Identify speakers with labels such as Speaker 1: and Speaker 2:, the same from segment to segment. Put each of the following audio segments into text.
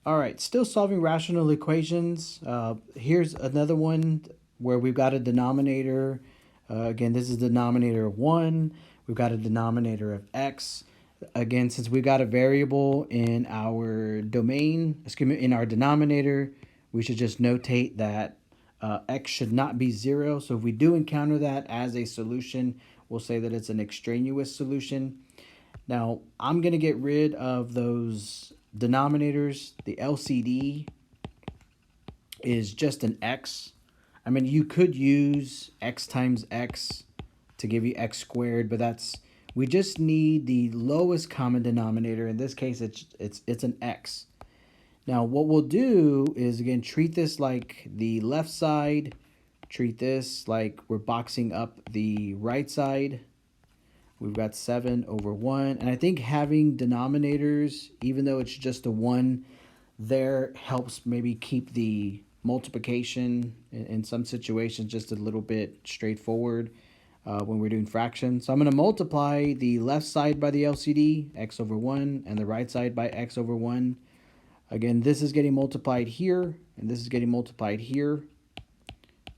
Speaker 1: All right, still solving rational equations. Here's another one where we've got a denominator. Again, this is the denominator of 1. We've got a denominator of x. Again, since we've got a variable in our domain, excuse me, in our denominator, we should just notate that x should not be 0. So if we do encounter that as a solution, we'll say that it's an extraneous solution. Now, I'm going to get rid of those denominators. The LCD is just an x. I mean, you could use x times x to give you x squared, but we just need the lowest common denominator. In this case, it's an x. Now, what we'll do is, again, treat this like the left side. Treat this like we're boxing up the right side. We've got 7 over 1. And I think having denominators, even though it's just a 1, there helps maybe keep the multiplication in some situations just a little bit straightforward when we're doing fractions. So I'm going to multiply the left side by the LCD, x over 1, and the right side by x over 1. Again, this is getting multiplied here, and this is getting multiplied here.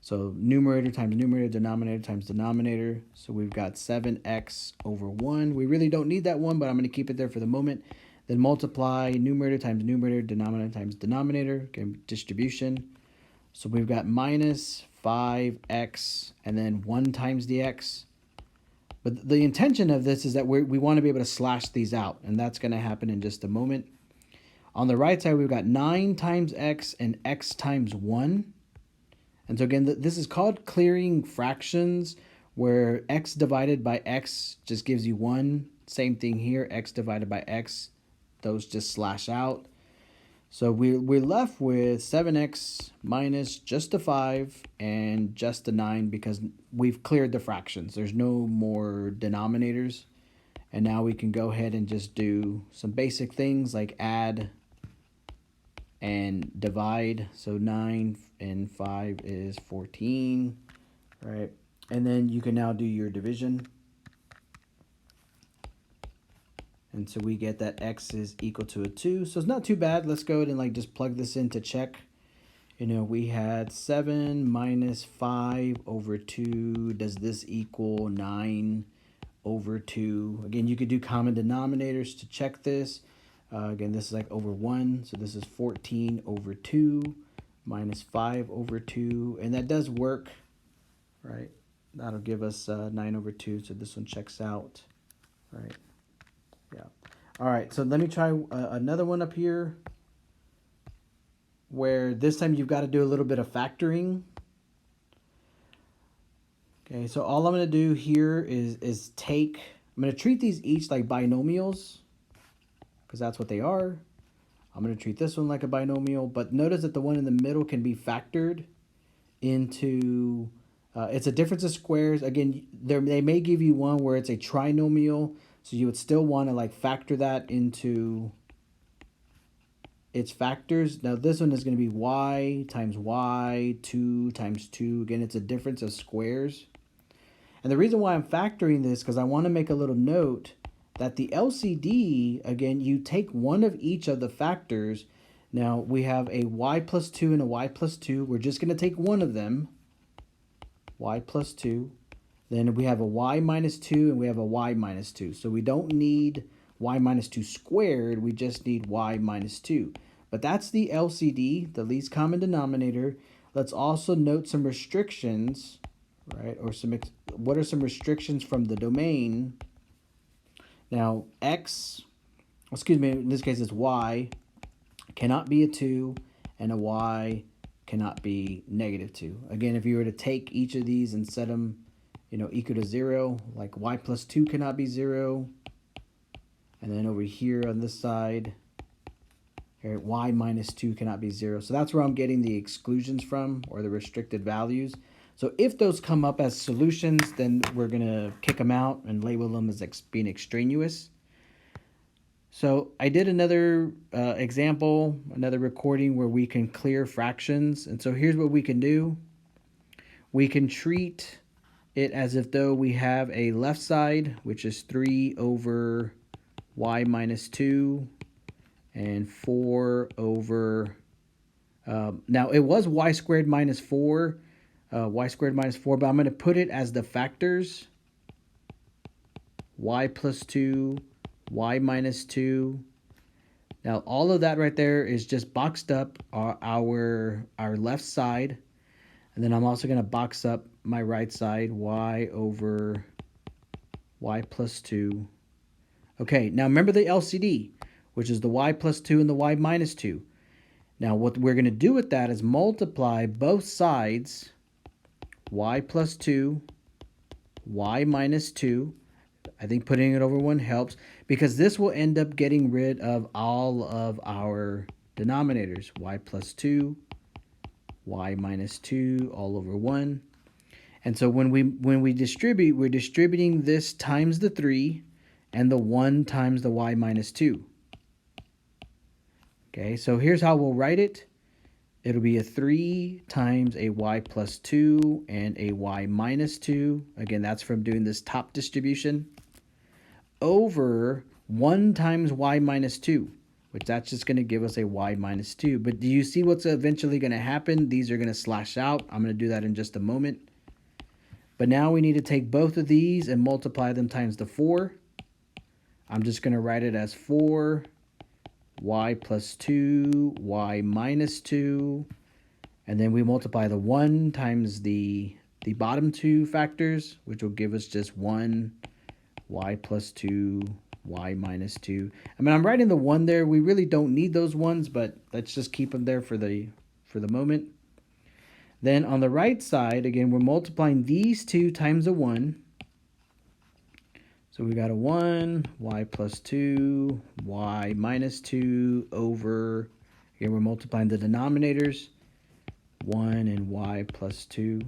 Speaker 1: So numerator times numerator, denominator times denominator. So we've got 7x over 1. We really don't need that 1, but I'm going to keep it there for the moment. Then multiply numerator times numerator, denominator times denominator, okay, distribution. So we've got minus 5x and then 1 times the x. But the intention of this is that we want to be able to slash these out, and that's going to happen in just a moment. On the right side, we've got 9 times x and x times 1. And so again, this is called clearing fractions, where x divided by x just gives you 1. Same thing here, x divided by x, those just slash out. So we're left with 7x minus just a 5 and just a 9 because we've cleared the fractions. There's no more denominators. And now we can go ahead and just do some basic things like add and divide. So 9 and 5 is 14, right? And then you can now do your division. And so we get that x is equal to a 2. So it's not too bad. Let's go ahead and just plug this in to check. You know, we had 7 minus 5 over 2. Does this equal 9 over 2? Again, you could do common denominators to check this. Again, this is like over 1, so this is 14 over 2 minus 5 over 2, and that does work, right? That'll give us 9 over 2, so this one checks out, right? Yeah. All right, so let me try another one up here where this time you've got to do a little bit of factoring. Okay, so all I'm going to do here is I'm going to treat these each like binomials, because that's what they are. I'm going to treat this one like a binomial, but notice that the one in the middle can be factored into, it's a difference of squares. Again, they may give you one where it's a trinomial, so you would still want to factor that into its factors. Now this one is going to be y times y, 2 times 2. Again, it's a difference of squares. And the reason why I'm factoring this, because I want to make a little note that the LCD, again, you take one of each of the factors. Now we have a y plus 2 and a y plus 2. We're just going to take one of them, y plus 2. Then we have a y minus 2 and we have a y minus 2. So we don't need y minus 2 squared. We just need y minus 2. But that's the LCD, the least common denominator. Let's also note some restrictions, right? Or what are some restrictions from the domain? Now, in this case it's y, cannot be a 2, and a y cannot be negative 2. Again, if you were to take each of these and set them, equal to 0, like y plus 2 cannot be 0. And then over here on this side, here, y minus 2 cannot be 0. So that's where I'm getting the exclusions from, or the restricted values. So if those come up as solutions, then we're going to kick them out and label them as being extraneous. So I did another example, another recording where we can clear fractions. And so here's what we can do. We can treat it as if though we have a left side, which is 3 over y minus 2, and 4 over, now it was y squared minus 4, y squared minus 4, but I'm going to put it as the factors, y plus 2, y minus 2. Now all of that right there is just boxed up our left side. And then I'm also going to box up my right side, y over y plus 2. Okay, now remember the LCD, which is the y plus 2 and the y minus 2. Now what we're going to do with that is multiply both sides, y plus 2, y minus 2. I think putting it over 1 helps, because this will end up getting rid of all of our denominators. Y plus 2, y minus 2 all over 1. And so when we distribute, we're distributing this times the 3 and the 1 times the y minus 2. Okay, so here's how we'll write it. It'll be a 3 times a y plus 2 and a y minus 2. Again, that's from doing this top distribution. Over 1 times y minus 2, which that's just going to give us a y minus 2. But do you see what's eventually going to happen? These are going to slash out. I'm going to do that in just a moment. But now we need to take both of these and multiply them times the 4. I'm just going to write it as 4 y plus 2, y minus 2. And then we multiply the 1 times the bottom two factors, which will give us just 1 y plus 2, y minus 2. I mean, I'm writing the 1 there. We really don't need those ones, but let's just keep them there for the moment. Then on the right side, again, we're multiplying these two times a 1. So we got a 1, y plus 2, y minus 2 over, again, we're multiplying the denominators, 1 and y plus 2.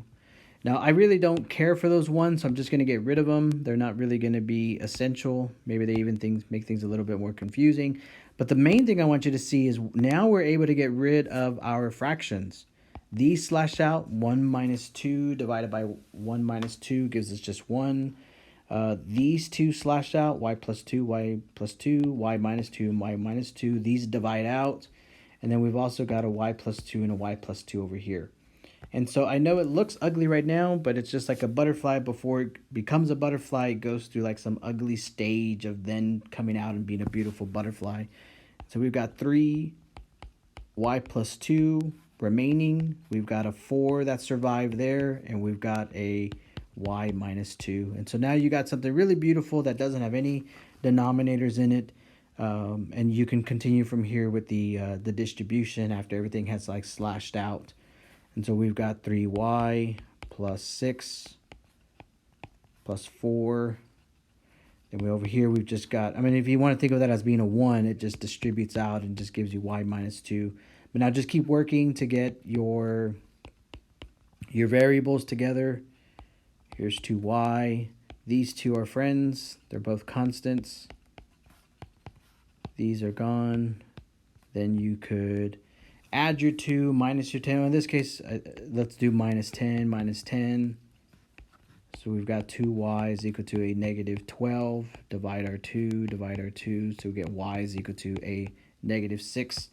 Speaker 1: Now, I really don't care for those ones, so I'm just going to get rid of them. They're not really going to be essential. Maybe they even make things a little bit more confusing. But the main thing I want you to see is now we're able to get rid of our fractions. These slash out. 1 minus 2 divided by 1 minus 2 gives us just 1. These two slash out. Y plus 2, y plus 2, y minus 2, and y minus 2. These divide out. And then we've also got a y plus 2 and a y plus 2 over here. And so I know it looks ugly right now, but it's just like a butterfly. Before it becomes a butterfly, it goes through like some ugly stage of then coming out and being a beautiful butterfly. So we've got 3 y plus 2 remaining. We've got a 4 that survived there, and we've got a y minus 2. And so now you got something really beautiful that doesn't have any denominators in it. And you can continue from here with the distribution after everything has like slashed out. And so we've got 3y plus 6 plus 4. Then we over here, we've just got, I mean, if you want to think of that as being a 1, it just distributes out and just gives you y minus 2. But now just keep working to get your variables together. Here's 2y. These two are friends. They're both constants. These are gone. Then you could add your 2 minus your 10. In this case, let's do minus 10, minus 10. So we've got 2y is equal to a negative 12. Divide our 2, divide our 2. So we get y is equal to a negative 6.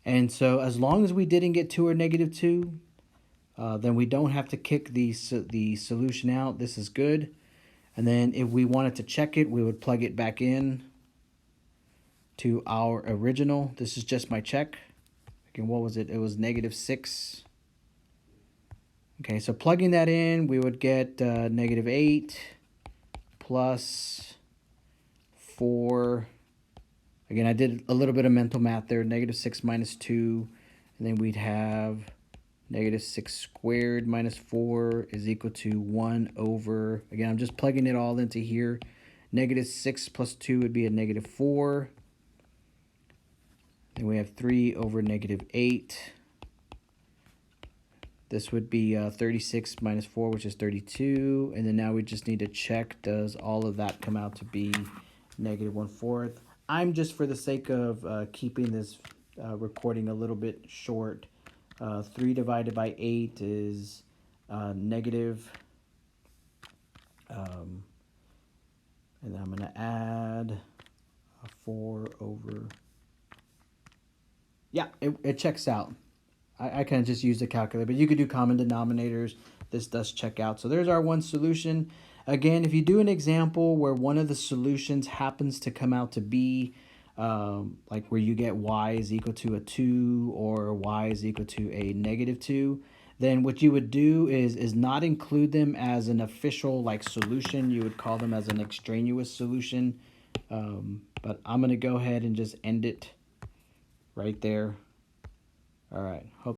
Speaker 1: And so as long as we didn't get 2 or negative 2, then we don't have to kick the solution out. This is good. And then if we wanted to check it, we would plug it back in to our original. This is just my check. Again, what was it? It was negative 6. Okay, so plugging that in, we would get negative 8 plus 4. Again, I did a little bit of mental math there. Negative 6 minus 2. And then we'd have negative 6 squared minus 4 is equal to 1 over, again, I'm just plugging it all into here. Negative 6 plus 2 would be a negative 4. Then we have 3 over negative 8. This would be 36 minus 4, which is 32. And then now we just need to check, does all of that come out to be negative 1/4? I'm just, for the sake of keeping this recording a little bit short, 3 divided by 8 is negative. And then I'm going to add a 4 over Yeah, it checks out. I kind of just use the calculator, but you could do common denominators. This does check out. So there's our one solution. Again, if you do an example where one of the solutions happens to come out to be like where you get y is equal to a 2 or y is equal to a -2, then what you would do is not include them as an official like solution. You would call them as an extraneous solution. But I'm going to go ahead and just end it right there. All right. Hope